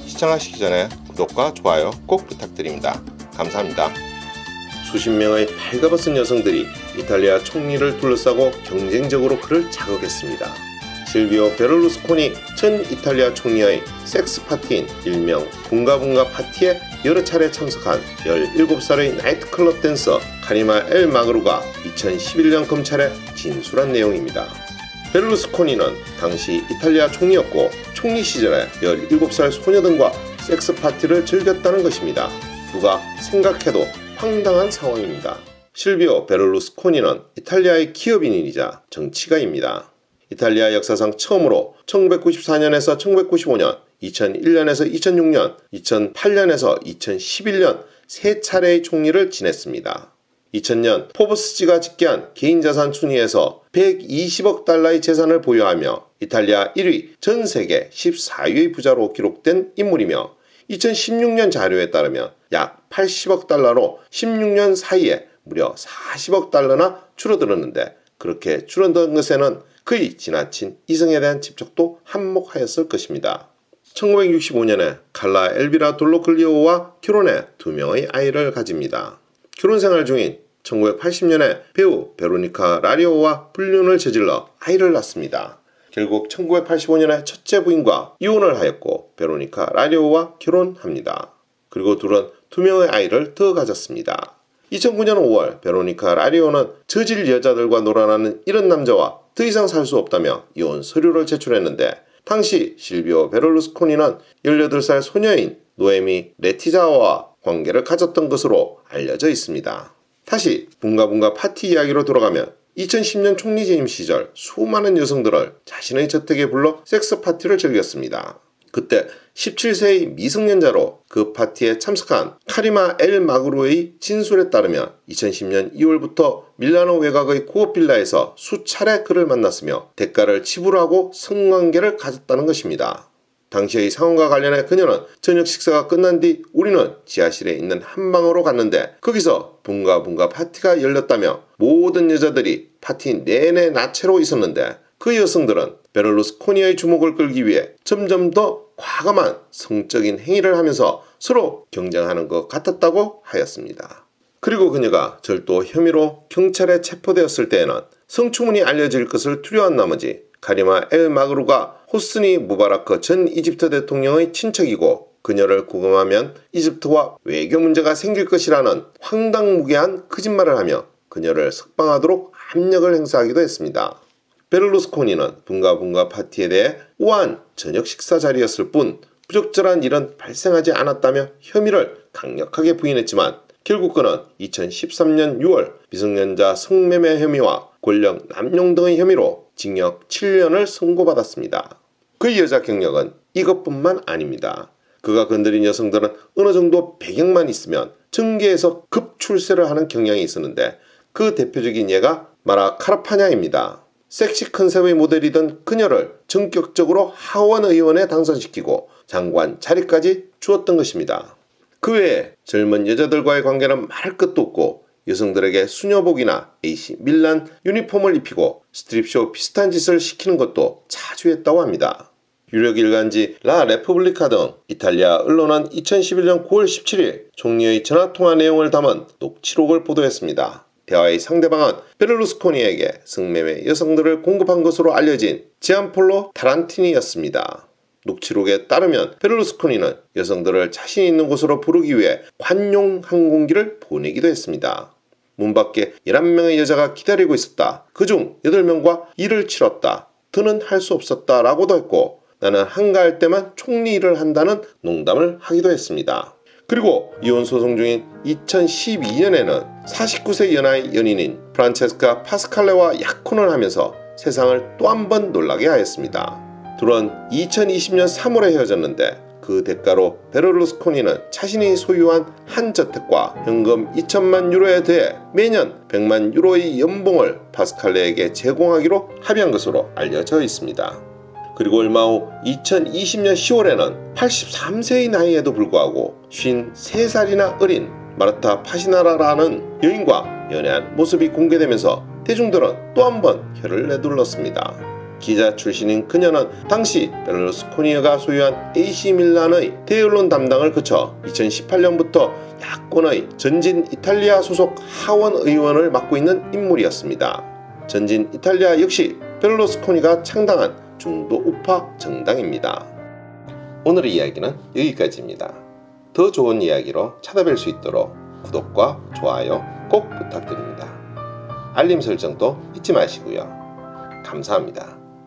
시청하시기 전에 구독과 좋아요 꼭 부탁드립니다. 감사합니다. 수십 명의 발가벗은 여성들이 이탈리아 총리를 둘러싸고 경쟁적으로 그를 자극했습니다. 실비오 베를루스코니 전 이탈리아 총리의 섹스 파티인 일명 붕가붕가 파티에 여러 차례 참석한 17살의 나이트클럽 댄서 카리마 엘 마그루가 2011년 검찰에 진술한 내용입니다. 베를루스코니는 당시 이탈리아 총리였고 총리 시절에 17살 소녀 등과 섹스 파티를 즐겼다는 것입니다. 누가 생각해도 황당한 상황입니다. 실비오 베를루스코니는 이탈리아의 기업인이자 정치가입니다. 이탈리아 역사상 처음으로 1994년에서 1995년, 2001년에서 2006년, 2008년에서 2011년 세 차례의 총리를 지냈습니다. 2000년 포브스지가 집계한 개인자산 순위에서 120억 달러의 재산을 보유하며 이탈리아 1위, 전 세계 14위의 부자로 기록된 인물이며 2016년 자료에 따르면 약 80억 달러로 16년 사이에 무려 40억 달러나 줄어들었는데 그렇게 줄어든 것에는 그의 지나친 이성에 대한 집착도 한몫하였을 것입니다. 1965년에 칼라 엘비라 돌로글리오와 결혼해 2명의 아이를 가집니다. 결혼생활 중인 1980년에 배우 베로니카 라리오와 불륜을 저질러 아이를 낳습니다. 결국 1985년에 첫째 부인과 이혼을 하였고 베로니카 라리오와 결혼합니다. 그리고 둘은 2명의 아이를 더 가졌습니다. 2009년 5월 베로니카 라리오는 저질 여자들과 놀아나는 이런 남자와 더 이상 살 수 없다며 이혼 서류를 제출했는데 당시 실비오 베를루스코니는 18살 소녀인 노에미 레티자와와 관계를 가졌던 것으로 알려져 있습니다. 다시 붕가붕가 파티 이야기로 돌아가면 2010년 총리 재임 시절 수많은 여성들을 자신의 저택에 불러 섹스 파티를 즐겼습니다. 그때 17세의 미성년자로 그 파티에 참석한 카리마 엘 마그루의 진술에 따르면 2010년 2월부터 밀라노 외곽의 고급 빌라에서 수차례 그를 만났으며 대가를 지불하고 성관계를 가졌다는 것입니다. 당시의 상황과 관련해 그녀는 저녁 식사가 끝난 뒤 우리는 지하실에 있는 한 방으로 갔는데 거기서 붕가붕가 파티가 열렸다며 모든 여자들이 파티 내내 나체로 있었는데 그 여성들은 베를루스코니의 주목을 끌기 위해 점점 더 과감한 성적인 행위를 하면서 서로 경쟁하는 것 같았다고 하였습니다. 그리고 그녀가 절도 혐의로 경찰에 체포되었을 때에는 성추문이 알려질 것을 두려워한 나머지 카리마 엘 마그루가 호스니 무바라크 전 이집트 대통령의 친척이고 그녀를 구금하면 이집트와 외교 문제가 생길 것이라는 황당무계한 거짓말을 하며 그녀를 석방하도록 압력을 행사하기도 했습니다. 베를루스코니는 붕가붕가 파티에 대해 우아한 저녁 식사 자리였을 뿐 부적절한 일은 발생하지 않았다며 혐의를 강력하게 부인했지만 결국 그는 2013년 6월 미성년자 성매매 혐의와 권력 남용 등의 혐의로 징역 7년을 선고받았습니다. 그의 여자 경력은 이것뿐만 아닙니다. 그가 건드린 여성들은 어느 정도 배경만 있으면 정계에서 급출세를 하는 경향이 있었는데 그 대표적인 예가 마라 카라파냐입니다. 섹시 컨셉의 모델이던 그녀를 전격적으로 하원 의원에 당선시키고 장관 자리까지 주었던 것입니다. 그 외에 젊은 여자들과의 관계는 말할 것도 없고 여성들에게 수녀복이나 AC 밀란 유니폼을 입히고 스트립쇼 비슷한 짓을 시키는 것도 자주 했다고 합니다. 유력 일간지 라 레푸블리카 등 이탈리아 언론은 2011년 9월 17일 총리의 전화통화 내용을 담은 녹취록을 보도했습니다. 대화의 상대방은 베를루스코니에게 성매매 여성들을 공급한 것으로 알려진 지안폴로 타란티니였습니다. 녹취록에 따르면 베를루스코니는 여성들을 자신 있는 곳으로 부르기 위해 관용 항공기를 보내기도 했습니다. 문 밖에 11명의 여자가 기다리고 있었다. 그중 8명과 일을 치렀다. 더는 할 수 없었다 라고도 했고 나는 한가할 때만 총리 일을 한다는 농담을 하기도 했습니다. 그리고 이혼 소송 중인 2012년에는 49세 연하의 연인인 프란체스카 파스칼레와 약혼을 하면서 세상을 또 한 번 놀라게 하였습니다. 둘은 2020년 3월에 헤어졌는데 그 대가로 베를루스코니는 자신이 소유한 한 저택과 현금 2천만 유로에 대해 매년 100만 유로의 연봉을 파스칼레에게 제공하기로 합의한 것으로 알려져 있습니다. 그리고 얼마 후 2020년 10월에는 83세의 나이에도 불구하고 53살이나 어린 마르타 파시나라라는 여인과 연애한 모습이 공개되면서 대중들은 또 한 번 혀를 내둘렀습니다. 기자 출신인 그녀는 당시 베를루스코니가 소유한 AC 밀란의 대언론 담당을 거쳐 2018년부터 야권의 전진 이탈리아 소속 하원 의원을 맡고 있는 인물이었습니다. 전진 이탈리아 역시 베를루스코니가 창당한 중도 우파 정당입니다. 오늘의 이야기는 여기까지입니다. 더 좋은 이야기로 찾아뵐 수 있도록 구독과 좋아요 꼭 부탁드립니다. 알림 설정도 잊지 마시고요. 감사합니다.